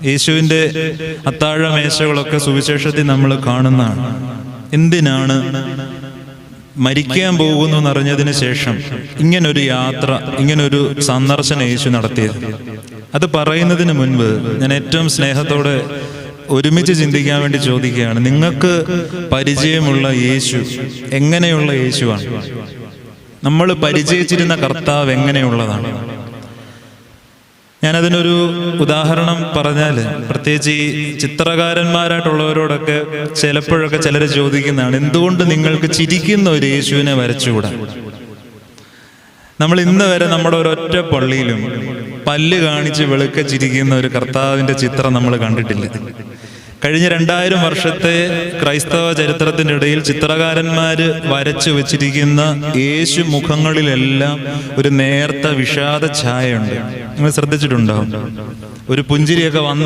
യേശുവിൻ്റെ അത്താഴ മേശകളൊക്കെ സുവിശേഷത്തിൽ നമ്മൾ കാണുന്നതാണ്. എന്തിനാണ് മരിക്കാൻ പോകുന്നു എന്നറിഞ്ഞതിന് ശേഷം ഇങ്ങനൊരു യാത്ര, ഇങ്ങനൊരു സന്ദർശനം യേശു നടത്തിയത്? അത് പറയുന്നതിന് മുൻപ് ഞാൻ ഏറ്റവും സ്നേഹത്തോടെ ഒരുമിച്ച് ചിന്തിക്കാൻ വേണ്ടി ചോദിക്കുകയാണ്, നിങ്ങൾക്ക് പരിചയമുള്ള യേശു എങ്ങനെയുള്ള യേശുവാണ്? നമ്മൾ പരിചയിച്ചിരുന്ന കർത്താവ് എങ്ങനെയുള്ളതാണ്? ഞാനതിനൊരു ഉദാഹരണം പറഞ്ഞാൽ, പ്രത്യേകിച്ച് ഈ ചിത്രകാരന്മാരായിട്ടുള്ളവരോടൊക്കെ ചിലപ്പോഴൊക്കെ ചിലർ ചോദിക്കുന്നതാണ്, എന്തുകൊണ്ട് നിങ്ങൾക്ക് ചിരിക്കുന്ന ഒരു യേശുവിനെ വരച്ചുകൂടാ? നമ്മൾ ഇന്ന് വരെ നമ്മുടെ ഒരൊറ്റ പള്ളിയിലും പല്ല് കാണിച്ച് വെളുക്ക ചിരിക്കുന്ന ഒരു കർത്താവിൻ്റെ ചിത്രം നമ്മൾ കണ്ടിട്ടില്ല. കഴിഞ്ഞ 2000 വർഷത്തെ ക്രൈസ്തവ ചരിത്രത്തിൻ്റെ ഇടയിൽ ചിത്രകാരന്മാർ വരച്ചു വെച്ചിരിക്കുന്ന യേശു മുഖങ്ങളിലെല്ലാം ഒരു നേർത്ത വിഷാദ ഛായയുണ്ട്. നിങ്ങൾ ശ്രദ്ധിച്ചിട്ടുണ്ടാവും. ഒരു പുഞ്ചിരിയൊക്കെ വന്നു